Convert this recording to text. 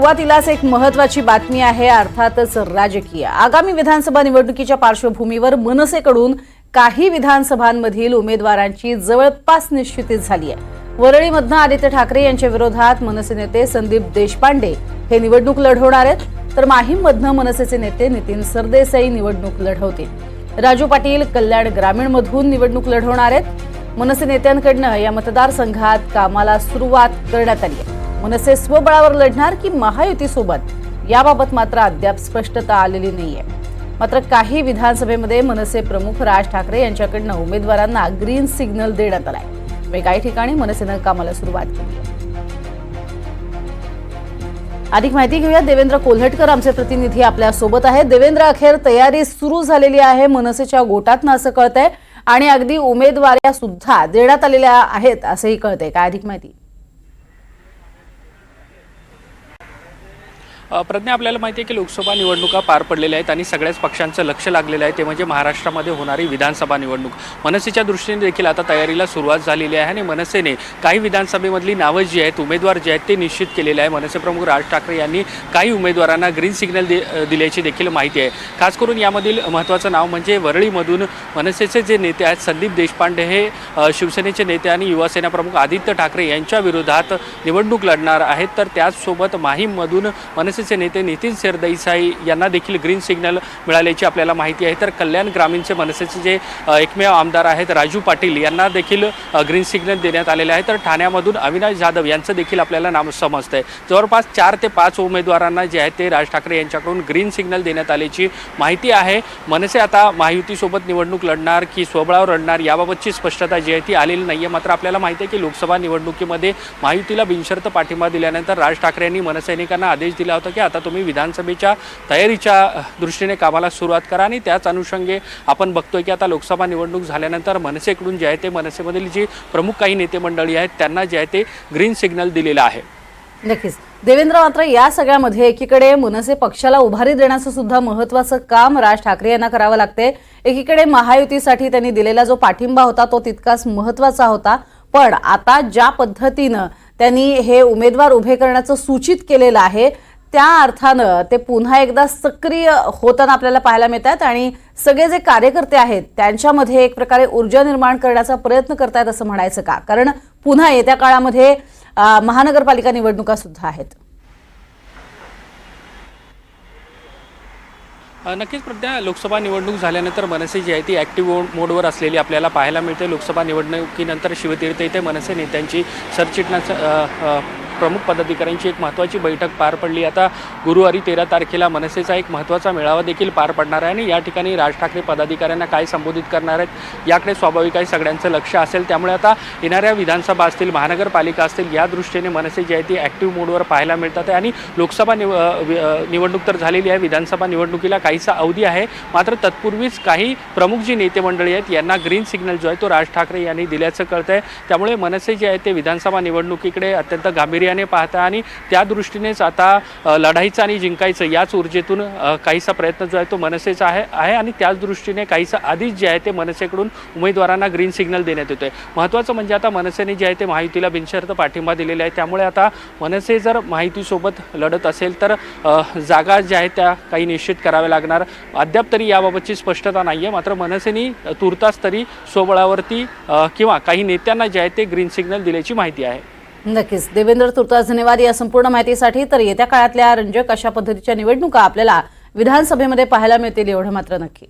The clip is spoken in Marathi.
सुरुवातीलाच एक महत्त्वाची बातमी आहे, अर्थातच राजकीय। आगामी विधानसभा निवडणुकीच्या पार्श्वभूमीवर मनसेकडून काही विधानसभांमधील उमेदवारांची जवळपास निश्चिती झाली आहे। वरळीमधून आदित्य ठाकरे यांच्या विरोधात मनसे नेते संदीप देशपांडे हे निवडणूक लढवणार आहेत, तर माहीममधून मनसेचे नेते नितीन सरदेसाई निवडणूक लढवतील। राजू पाटील कल्याण ग्रामीणमधून निवडणूक लढवणार आहेत। मनसे नेत्यांकडून या मतदारसंघात कामाला सुरुवात करण्यात आली आहे। मनसे स्वबळावर लढणार की महायुतीसोबत याबाबत मात्र अद्याप स्पष्टता आलेली नाहीये। मात्र काही विधानसभेमध्ये मनसे प्रमुख राज ठाकरे यांच्याकडून उमेदवारांना ग्रीन सिग्नल देण्यात आलाय। काही ठिकाणी मनसेनं कामाला सुरुवात केली आहे। अधिक माहिती घेऊया, देवेंद्र कोल्हटकर आमचे प्रतिनिधी आपल्या सोबत आहेत। देवेंद्र, अखेर तयारी सुरू झालेली आहे मनसेच्या गोटातनं असं कळतंय आणि अगदी उमेदवाऱ्या सुद्धा देण्यात आलेल्या आहेत असंही कळतंय। काय अधिक माहिती? प्रज्ञा, आपल्याला माहिती आहे की लोकसभा निवडणुका पार पडलेल्या आहेत आणि सगळ्याच पक्षांचं लक्ष लागलेलं आहे, ते म्हणजे महाराष्ट्रामध्ये होणारी विधानसभा निवडणूक। मनसेच्या दृष्टीने देखील आता तयारीला सुरुवात झालेली आहे आणि मनसेने काही विधानसभेमधली नावं जी आहेत, उमेदवार जे आहेत ते निश्चित केलेले आहे। मनसे प्रमुख राज ठाकरे यांनी काही उमेदवारांना ग्रीन सिग्नल दिल्याची देखील माहिती आहे। खास करून यामधील महत्त्वाचं नाव म्हणजे वरळीमधून मनसेचे जे नेते आहेत संदीप देशपांडे हे शिवसेनेचे नेते आणि युवासेना प्रमुख आदित्य ठाकरे यांच्या विरोधात निवडणूक लढणार आहेत, तर त्याचसोबत माहीममधून मनसे चे नेते नितीन सरदेसाई यांना देखील ग्रीन सिग्नल मिळाल्याची आपल्याला माहिती आहे। तर कल्याण ग्रामीणचे मनसेचे जे एकमेव आमदार आहेत राजू पाटील यांना देखील ग्रीन सिग्नल देण्यात आलेले आहे। तर ठाण्यामधून अविनाश जाधव यांचं देखील आपल्याला नाव समजतंय। जवळपास 4 ते 5 उमेदवारांना जे आहेत ते राज ठाकरे यांच्याकडून ग्रीन सिग्नल देण्यात आल्याची माहिती आहे। मनसे आता महायुतीसोबत निवडणूक लढणार की स्वबळावर लढणार याबाबतची स्पष्टता जी आहे ती आलेली नाहीये। मात्र आपल्याला माहिती आहे की लोकसभा निवडणुकीमध्ये महायुतीला बिनशर्त पाठिंबा दिल्यानंतर राज ठाकरे यांनी मनसैनिकांना आदेश दिला होता की आता तुम्ही विधानसभेच्या तयारीच्या दृष्टीने कामाला सुरुवात करा आणि त्याच अनुषंगे आपण बघतोय की आता लोकसभा निवडणूक झाल्यानंतर मनसेकडून जे आहे ते मनसेमधील जी प्रमुख काही नेते मंडळी आहेत त्यांना जे आहे ते ग्रीन सिग्नल दिलेलं आहे। नक्कीच देवेंद्र, मात्र या सगळ्यामध्ये एकीकडे मनसे पक्षाला उभारी देण्याचं सुद्धा महत्त्वाचं काम राज ठाकरे यांना करावं लागते। एकीकडे महायुतीसाठी त्यांनी दिलेला जो पाठिंबा होता तो तितकाच महत्त्वाचा होता, पण आता ज्या पद्धतीनं त्यांनी हे उमेदवार उभे करण्याचं सूचित केलेलं आहे त्या अर्थानं ते पुन्हा एकदा सक्रिय होताना आपल्याला पाहायला मिळतात आणि सगळे जे कार्यकर्ते आहेत त्यांच्यामध्ये एक प्रकारे ऊर्जा निर्माण करण्याचा प्रयत्न करतायत असं म्हणायचं का? कारण पुन्हा येत्या काळामध्ये महानगरपालिका निवडणुका सुद्धा आहेत। नक्कीच प्रज्ञा, लोकसभा निवडणूक झाल्यानंतर मनसे जी आहे ती ॲक्टिव्ह मोडवर असलेली आपल्याला पाहायला मिळते। लोकसभा निवडणुकीनंतर शिवतीर्थ येथे मनसे नेत्यांची सरचिटणीस प्रमुख पदाधिकाऱ्यांची एक महत्त्वाची बैठक पार पडली। आता गुरुवारी 13 तारखेला मनसेचा एक महत्त्वाचा मेळावा देखील पार पडणार आहे आणि या ठिकाणी राज ठाकरे पदाधिकाऱ्यांना काय संबोधित करणार आहेत याकडे स्वाभाविक आहे सगळ्यांचं लक्ष असेल। त्यामुळे आता येणाऱ्या विधानसभा असतील, महानगरपालिका असतील, या दृष्टीने मनसे जी आहे ती ॲक्टिव्ह मोडवर पाहायला मिळतात आहे आणि लोकसभा निवडणूक तर झालेली आहे, विधानसभा निवडणुकीला काहीसा अवधी आहे। मात्र तत्पूर्वीच काही प्रमुख जी नेते मंडळी आहेत यांना ग्रीन सिग्नल जो आहे तो राज ठाकरे यांनी दिल्याचं कळतंय। त्यामुळे मनसे जे आहे ते विधानसभा निवडणुकीकडे अत्यंत गांभीर्याने पाहता आणि त्या दृष्टीनेच आता लढाईचं आणि जिंकायचं याच ऊर्जेतून काहीसा प्रयत्न जो आहे तो मनसेचा आहे आणि त्याच दृष्टीने काहीसा आधीच जे आहे ते मनसेकडून उमेदवारांना ग्रीन सिग्नल देण्यात येतोय। महत्त्वाचं म्हणजे आता मनसेने जे आहे ते महायुतीला बिनशर्त पाठिंबा दिलेला आहे। त्यामुळे आता मनसे जर महायुतीसोबत लढत असेल तर जागा ज्या आहेत त्या काही निश्चित कराव्या लागणार। अद्याप तरी याबाबतची स्पष्टता नाही आहे, मात्र मनसेने तुर्तास तरी स्वबळावरती किंवा काही नेत्यांना जे आहे ते ग्रीन सिग्नल दिल्याची माहिती आहे। नक्कीच देवेंद्र, तुर्तास धन्यवाद या संपूर्ण माहितीसाठी। तर येत्या काळातल्या रंजक अशा पद्धतीच्या निवडणुका आपल्याला विधानसभेमध्ये पाहायला मिळतील एवढं मात्र नक्की।